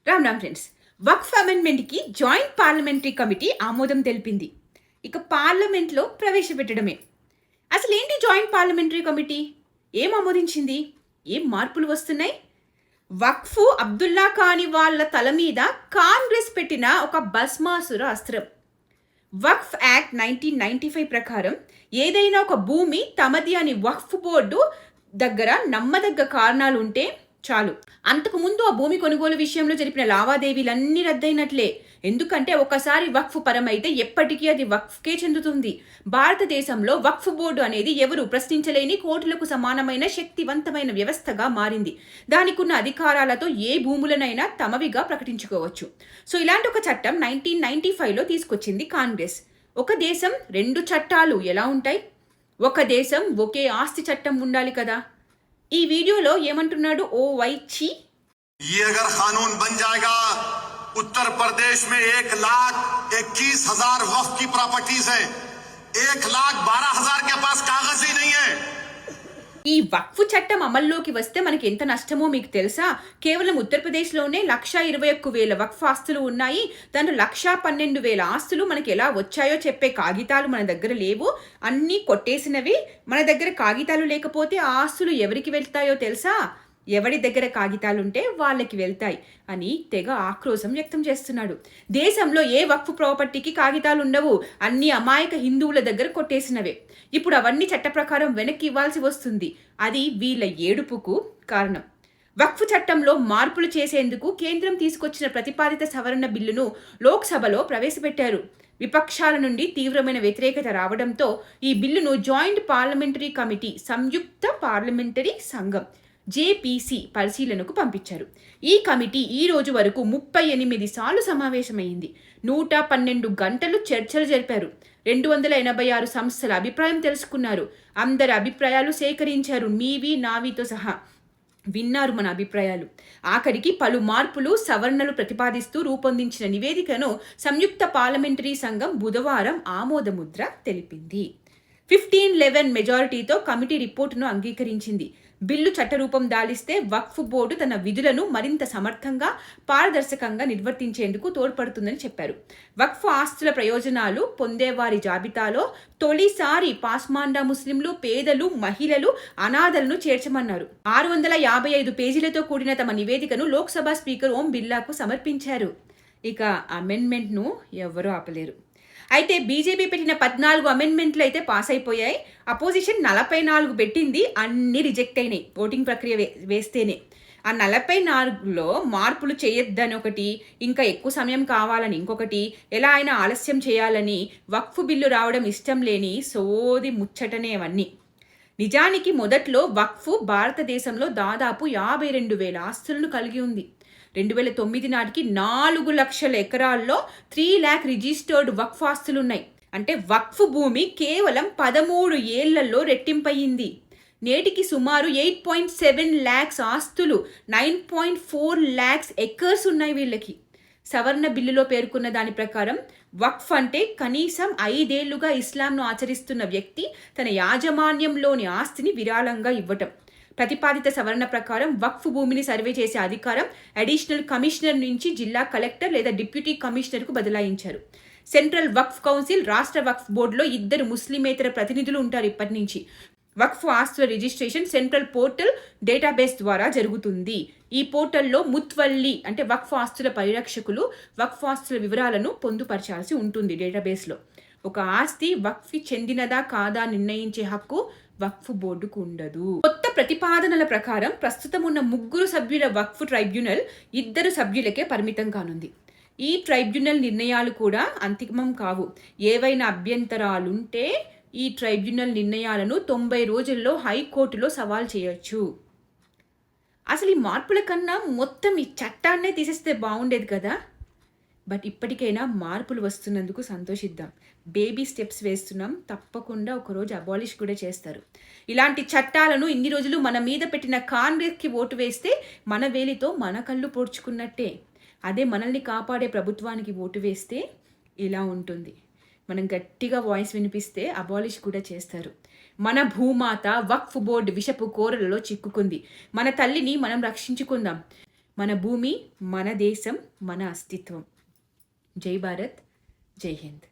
Ram Ram friends, వక్ఫ్ అమెండ్మెంట్కి joint parliamentary committee ఆమోదం తెలిపింది. ఇక పార్లమెంట్లో ప్రవేశపెట్టడమే. అసలు ఏంటి జాయింట్ పార్లమెంటరీ కమిటీ? ఏం ఆమోదించింది? ఏం మార్పులు వస్తున్నాయి? వక్ఫ్ అబ్దుల్లా ఖాని వాళ్ళ తల మీద కాంగ్రెస్ పెట్టిన ఒక భస్మాసుర అస్త్రం. వక్ఫ్ యాక్ట్ 1995 ప్రకారం ఏదైనా ఒక భూమి తమది అని వక్ఫ్ బోర్డు దగ్గర నమ్మదగ్గ కారణాలు ఉంటే చాలు, అంతకుముందు ఆ భూమి కొనుగోలు విషయంలో జరిపిన లావాదేవీలన్నీ రద్దయినట్లే. ఎందుకంటే ఒకసారి వక్ఫ్ పరమైతే ఎప్పటికీ అది వక్ఫ్కే చెందుతుంది. భారతదేశంలో వక్ఫ్ బోర్డు అనేది ఎవరు ప్రశ్నించలేని కోర్టులకు సమానమైన శక్తివంతమైన వ్యవస్థగా మారింది. దానికి ఉన్న అధికారాలతో ఏ భూములనైనా తమవిగా ప్రకటించుకోవచ్చు. సో ఇలాంటి ఒక చట్టం 1995లో తీసుకొచ్చింది కాంగ్రెస్. ఒక దేశం రెండు చట్టాలు ఎలా ఉంటాయి? ఒక దేశం ఒకే ఆస్తి చట్టం ఉండాలి కదా. ఈ వీడియోలో ఏమంటున్నాడు ఓవైసీ? ये अगर कानून बन जाएगा, उत्तर प्रदेश में 1,21,000 वक्फ की प्रॉपर्टीज है, 1,12,000 के पास कागज ही नहीं है. ఈ వక్ఫ్ చట్టం అమల్లోకి వస్తే మనకి ఎంత నష్టమో మీకు తెలుసా? కేవలం ఉత్తరప్రదేశ్లోనే 1,21,000 వక్ఫ్ ఆస్తులు ఉన్నాయి. దాంట్లో 1,12,000 ఆస్తులు మనకి ఎలా వచ్చాయో చెప్పే కాగితాలు మన దగ్గర లేవు. అన్నీ కొట్టేసినవి. మన దగ్గర కాగితాలు లేకపోతే ఆ ఆస్తులు ఎవరికి వెళ్తాయో తెలుసా? ఎవరి దగ్గర కాగితాలుంటే వాళ్ళకి వెళ్తాయి అని తెగ ఆక్రోశం వ్యక్తం చేస్తున్నాడు. దేశంలో ఏ వక్ఫ్ ప్రాపర్టీకి కాగితాలు ఉండవు. అన్ని అమాయక హిందువుల దగ్గర కొట్టేసినవే. ఇప్పుడు అవన్నీ చట్ట ప్రకారం వెనక్కి ఇవ్వాల్సి వస్తుంది. అది వీళ్ళ ఏడుపుకు కారణం. వక్ఫ్ చట్టంలో మార్పులు చేసేందుకు కేంద్రం తీసుకొచ్చిన ప్రతిపాదిత సవరణ బిల్లును లోక్సభలో ప్రవేశపెట్టారు. విపక్షాల నుండి తీవ్రమైన వ్యతిరేకత రావడంతో ఈ బిల్లును జాయింట్ పార్లమెంటరీ కమిటీ, సంయుక్త పార్లమెంటరీ సంఘం జేపీసీ పరిశీలనకు పంపించారు. ఈ కమిటీ ఈ రోజు వరకు 38 సార్లు సమావేశమైంది. 112 గంటలు చర్చలు జరిపారు. 286 సంస్థల అభిప్రాయం తెలుసుకున్నారు. అందరి అభిప్రాయాలు సేకరించారు, మీవి నావితో సహా. విన్నారు మన అభిప్రాయాలు. ఆఖరికి పలు మార్పులు, సవరణలు ప్రతిపాదిస్తూ రూపొందించిన నివేదికను సంయుక్త పార్లమెంటరీ సంఘం బుధవారం ఆమోదముద్ర తెలిపింది. 15-11 మెజారిటీతో కమిటీ రిపోర్టును అంగీకరించింది. బిల్లు చట్టరూపం దాలిస్తే వక్ఫ్ బోర్డు తన విధులను మరింత సమర్థంగా, పారదర్శకంగా నిర్వర్తించేందుకు తోడ్పడుతుందని చెప్పారు. వక్ఫ్ ఆస్తుల ప్రయోజనాలు పొందేవారి జాబితాలో తొలిసారి పాస్మాండా ముస్లింలు, పేదలు, మహిళలు, అనాథలను చేర్చమన్నారు. 655 పేజీలతో కూడిన తమ నివేదికను లోక్సభ స్పీకర్ ఓం బిర్లాకు సమర్పించారు. ఇక అమెండ్మెంట్ను ఎవరూ ఆపలేరు. అయితే బీజేపీ పెట్టిన 14 అమెండ్మెంట్లు అయితే పాస్ అయిపోయాయి. అపోజిషన్ 44 పెట్టింది, అన్ని రిజెక్ట్ అయినాయి ఓటింగ్ ప్రక్రియ వేస్తేనే. ఆ 44లో మార్పులు చేయొద్దని ఒకటి, ఇంకా ఎక్కువ సమయం కావాలని ఇంకొకటి, ఎలా అయినా ఆలస్యం చేయాలని, వక్ఫ్ బిల్లు రావడం ఇష్టం లేని సోది ముచ్చటనే అవన్నీ. నిజానికి మొదట్లో వక్ఫ్ భారతదేశంలో దాదాపు 52,000 ఆస్తులను కలిగి ఉంది. 2009 నాటికి 4 లక్షల ఎకరాల్లో 3 lakh రిజిస్టర్డ్ వక్ఫ్ ఆస్తులున్నాయి. అంటే వక్ఫ్ భూమి కేవలం 13 ఏళ్లలో రెట్టింపయింది. నేటికి సుమారు 8.7 lakhs ఆస్తులు, 9.4 lakhs ఎకర్స్ ఉన్నాయి వీళ్ళకి. సవరణ బిల్లులో పేర్కొన్న దాని ప్రకారం వక్ఫ్ అంటే కనీసం 5 ఏళ్లుగా ఇస్లాంను ఆచరిస్తున్న వ్యక్తి తన యాజమాన్యంలోని ఆస్తిని విరాళంగా ఇవ్వటం. ప్రతిపాదిత సవరణ ప్రకారం వక్ఫ్ భూమిని సర్వే చేసే అధికారం అడిషనల్ కమిషనర్ నుంచి జిల్లా కలెక్టర్ లేదా డిప్యూటీ కమిషనర్కు బదలాయించారు. సెంట్రల్ వక్ఫ్ కౌన్సిల్, రాష్ట్ర వక్ఫ్ బోర్డులో 2 ముస్లిమేతర ప్రతినిధులు ఉంటారు. ఇప్పటి నుంచి వక్ఫ్ ఆస్తుల రిజిస్ట్రేషన్ సెంట్రల్ పోర్టల్ డేటాబేస్ ద్వారా జరుగుతుంది. ఈ పోర్టల్లో ముత్వల్లి అంటే వక్ఫ్ ఆస్తుల పరిరక్షకులు వక్ఫ్ ఆస్తుల వివరాలను పొందుపరచాల్సి ఉంటుంది. డేటాబేస్లో ఒక ఆస్తి వక్ఫ్ చెందినదా కాదా నిర్ణయించే హక్కు వక్ఫ్ బోర్డుకు ఉండదు. కొత్త ప్రతిపాదనల ప్రకారం ప్రస్తుతం ఉన్న 3 సభ్యుల వక్ఫ్ ట్రైబ్యునల్ 2 సభ్యులకే పరిమితం కానుంది. ఈ ట్రైబ్యునల్ నిర్ణయాలు కూడా అంతిమం కావు. ఏవైనా అభ్యంతరాలుంటే ఈ ట్రైబ్యునల్ నిర్ణయాలను 90 రోజుల్లో హైకోర్టులో సవాల్ చేయొచ్చు. అసలు ఈ మార్పుల కన్నా మొత్తం ఈ చట్టాన్నే తీసేస్తే బాగుండేది కదా. బట్ ఇప్పటికైనా మార్పులు వస్తున్నందుకు సంతోషిద్దాం. బేబీ స్టెప్స్ వేస్తున్నాం. తప్పకుండా ఒకరోజు అబాలిష్ కూడా చేస్తారు. ఇలాంటి చట్టాలను ఇన్ని రోజులు మన మీద పెట్టిన కాంగ్రెస్కి ఓటు వేస్తే మన వేలితో మన కళ్ళు పొడుచుకున్నట్టే. అదే మనల్ని కాపాడే ప్రభుత్వానికి ఓటు వేస్తే ఇలా ఉంటుంది. మనం గట్టిగా వాయిస్ వినిపిస్తే అబాలిష్ కూడా చేస్తారు. మన భూమాత వక్ఫ్ బోర్డు విషపు కోరలలో చిక్కుకుంది. మన తల్లిని మనం రక్షించుకుందాం. మన భూమి, మన దేశం, మన అస్తిత్వం. జై భారత్, జై హింద్.